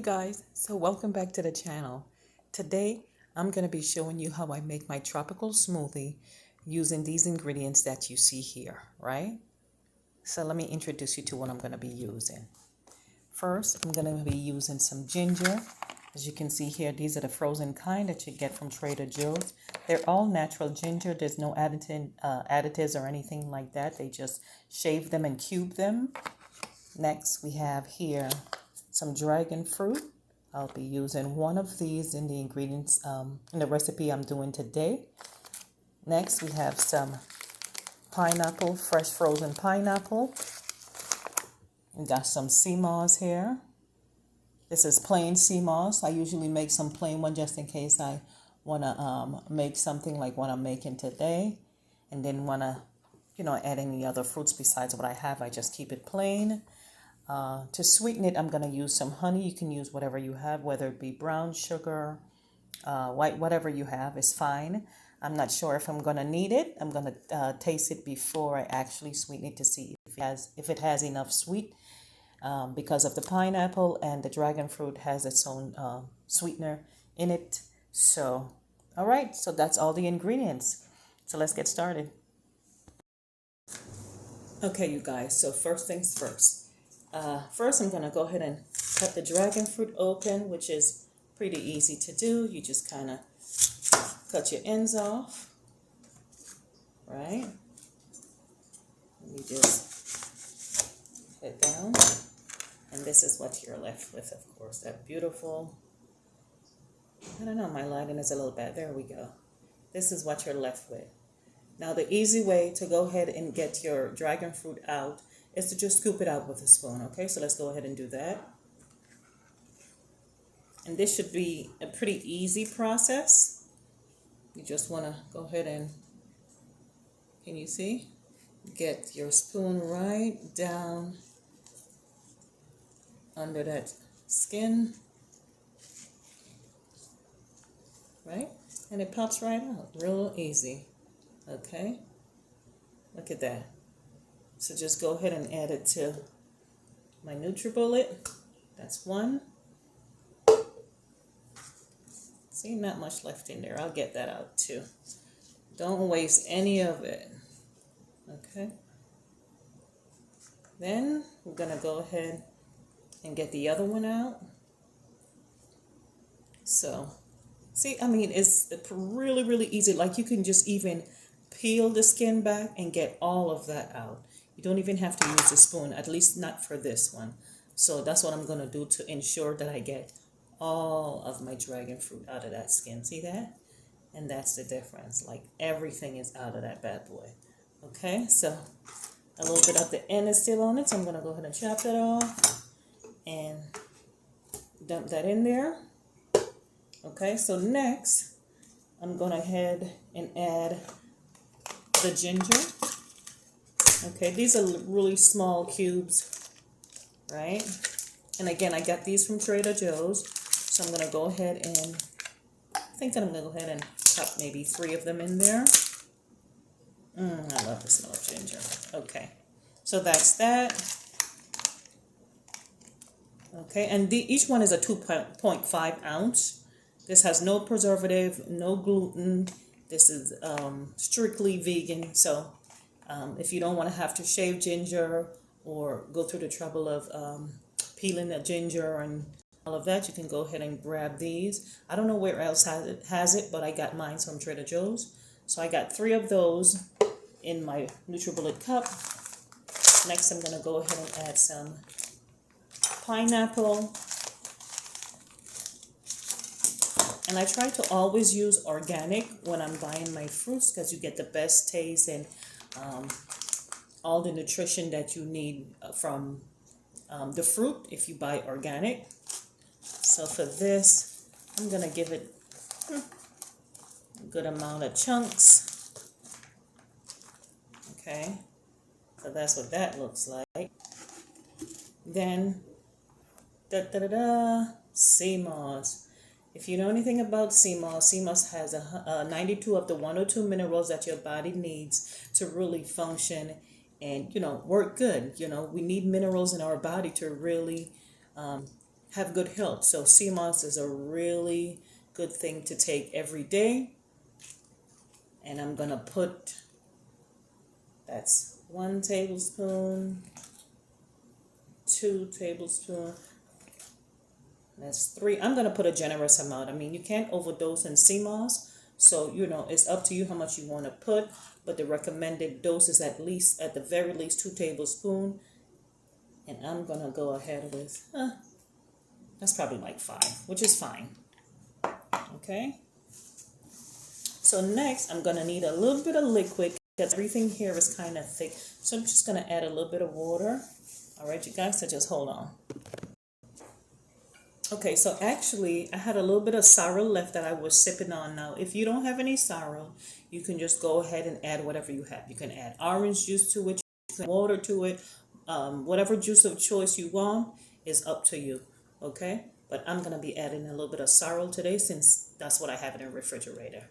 guys, so welcome back to the channel. Today I'm going to be showing you how I make my tropical smoothie using these ingredients that you see here, right? So let me introduce you to what I'm going to be using. First, I'm going to be using some ginger. As you can see here, these are the frozen kind that you get from Trader Joe's. They're all natural ginger. There's no additives or anything like that. They just shave them and cube them. Next, we have here some dragon fruit. I'll be using one of these in the ingredients in the recipe I'm doing today. Next, we have some pineapple, fresh frozen pineapple. We got some sea moss here. This is plain sea moss. I usually make some plain one just in case I want to make something like what I'm making today, and then want to, add any other fruits besides what I have. I just keep it plain. To sweeten it, I'm going to use some honey. You can use whatever you have, whether it be brown sugar, white, whatever you have is fine. I'm not sure if I'm going to need it. I'm going to taste it before I actually sweeten it to see if it has enough sweet, because of the pineapple and the dragon fruit has its own sweetener in it. So, all right, so that's all the ingredients. So let's get started. Okay, you guys, so first things first. First, I'm going to go ahead and cut the dragon fruit open, which is pretty easy to do. You just kind of cut your ends off, right? Let me just put it down. And this is what you're left with, of course, that beautiful, I don't know, my lighting is a little bad. There we go. This is what you're left with. Now, the easy way to go ahead and get your dragon fruit out is to just scoop it out with a spoon, okay? So let's go ahead and do that. And this should be a pretty easy process. You just want to go ahead and, can you see? Get your spoon right down under that skin, right? And it pops right out, real easy, okay? Look at that. So just go ahead and add it to my NutriBullet. That's one. See, not much left in there. I'll get that out too. Don't waste any of it. Okay. Then we're going to go ahead and get the other one out. So, see, I mean, it's really, really easy. Like, you can just even peel the skin back and get all of that out. You don't even have to use a spoon, at least not for this one. So that's what I'm going to do to ensure that I get all of my dragon fruit out of that skin. See that? And that's the difference. Like, everything is out of that bad boy. Okay, so a little bit of the end is still on it. So I'm going to go ahead and chop that off and dump that in there. Okay, so next I'm going to head and add the ginger. Okay, these are really small cubes, right? And again, I got these from Trader Joe's. So I'm going to go ahead and, I think that I'm going to go ahead and cut maybe 3 of them in there. I love the smell of ginger. Okay, so that's that. Okay, and each one is a 2.5 ounce. This has no preservative, no gluten. This is strictly vegan. So if you don't want to have to shave ginger or go through the trouble of peeling the ginger and all of that, you can go ahead and grab these. I don't know where else has it, but I got mine from Trader Joe's. So I got 3 of those in my NutriBullet cup. Next, I'm going to go ahead and add some pineapple. And I try to always use organic when I'm buying my fruits because you get the best taste and all the nutrition that you need from the fruit if you buy organic. So for this, I'm going to give it a good amount of chunks. Okay, so that's what that looks like. Then, sea moss. If you know anything about sea moss has 92 of the 102 minerals that your body needs to really function and, work good. We need minerals in our body to really have good health. So sea moss is a really good thing to take every day. And I'm gonna put, that's 1 tablespoon, 2 tablespoons, that's 3. I'm gonna put a generous amount. I mean, you can't overdose in sea moss, so it's up to you how much you want to put, but the recommended dose is at the very least 2 tablespoons. And I'm gonna go ahead with that's probably like 5, which is fine. Okay, so next I'm gonna need a little bit of liquid because everything here is kind of thick, so I'm just gonna add a little bit of water. All right, you guys, so just hold on. Okay, so actually I had a little bit of sorrel left that I was sipping on. Now if you don't have any sorrel, you can just go ahead and add whatever you have. You can add orange juice to it, you can add water to it, whatever juice of choice you want is up to you. Okay, but I'm gonna be adding a little bit of sorrel today since that's what I have in the refrigerator.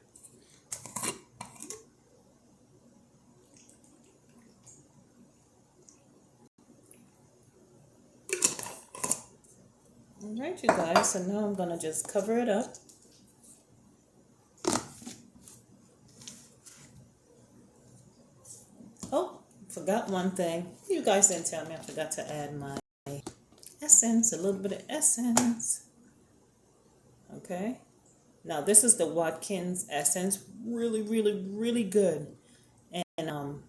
All right, you guys, so now I'm gonna just cover it up. Oh, forgot one thing. You guys didn't tell me I forgot to add my essence, a little bit of essence. Okay, now this is the Watkins Essence, really good, and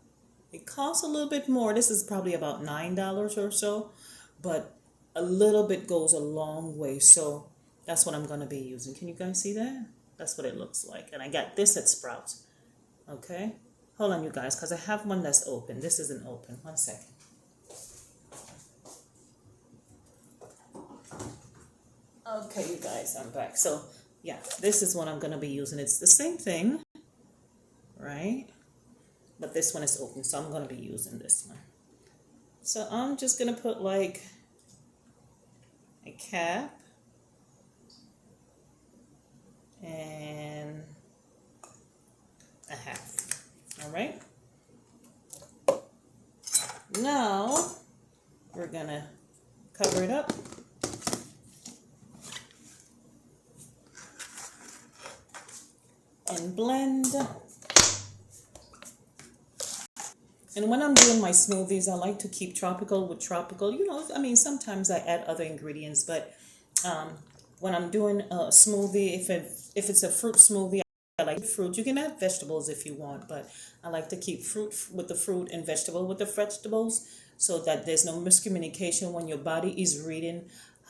it costs a little bit more. This is probably about $9 or so, but a little bit goes a long way. So that's what I'm gonna be using. Can you guys see that? That's what it looks like, and I got this at Sprouts. Okay, hold on, you guys, because I have one that's open. This isn't open. 1 second. Okay, you guys, I'm back. So yeah, this is what I'm gonna be using. It's the same thing, right? But this one is open, so I'm gonna be using this one. So I'm just gonna put like a cap and a half. All right. Now we're gonna cover it up. And blend. And when I'm doing my smoothies, I like to keep tropical with tropical. I mean, sometimes I add other ingredients, but when I'm doing a smoothie, if it's a fruit smoothie, I like fruit. You can add vegetables if you want, but I like to keep fruit with the fruit and vegetable with the vegetables so that there's no miscommunication when your body is reading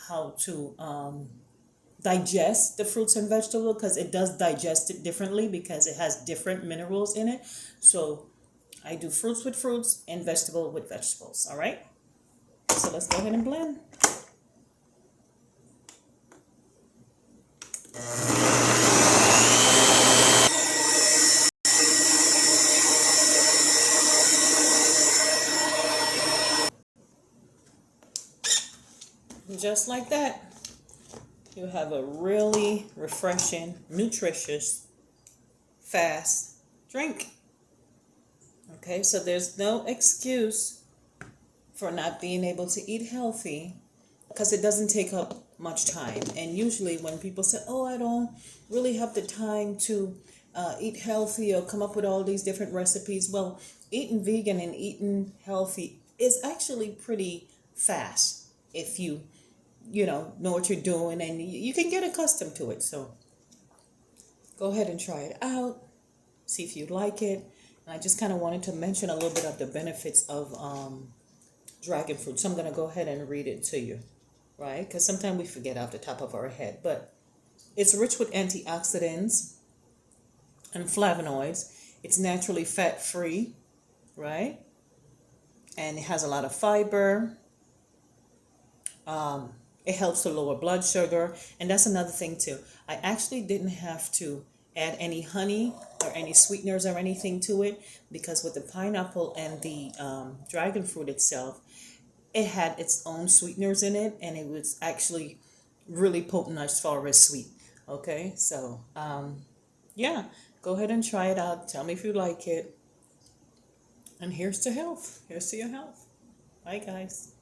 how to digest the fruits and vegetables, because it does digest it differently because it has different minerals in it. So I do fruits with fruits and vegetable with vegetables. All right, so let's go ahead and blend. And just like that, you have a really refreshing, nutritious, fast drink. Okay, so there's no excuse for not being able to eat healthy because it doesn't take up much time. And usually when people say, oh, I don't really have the time to eat healthy or come up with all these different recipes. Well, eating vegan and eating healthy is actually pretty fast if you know what you're doing, and you can get accustomed to it. So go ahead and try it out, see if you like it. And I just kind of wanted to mention a little bit of the benefits of dragon fruit. So I'm going to go ahead and read it to you, right? Because sometimes we forget off the top of our head. But it's rich with antioxidants and flavonoids. It's naturally fat-free, right? And it has a lot of fiber. It helps to lower blood sugar. And that's another thing too. I actually didn't have to add any honey or any sweeteners or anything to it, because with the pineapple and the dragon fruit itself, it had its own sweeteners in it, and it was actually really potent as far as sweet. Okay, so yeah, go ahead and try it out. Tell me if you like it. And here's to health. Here's to your health. Bye, guys.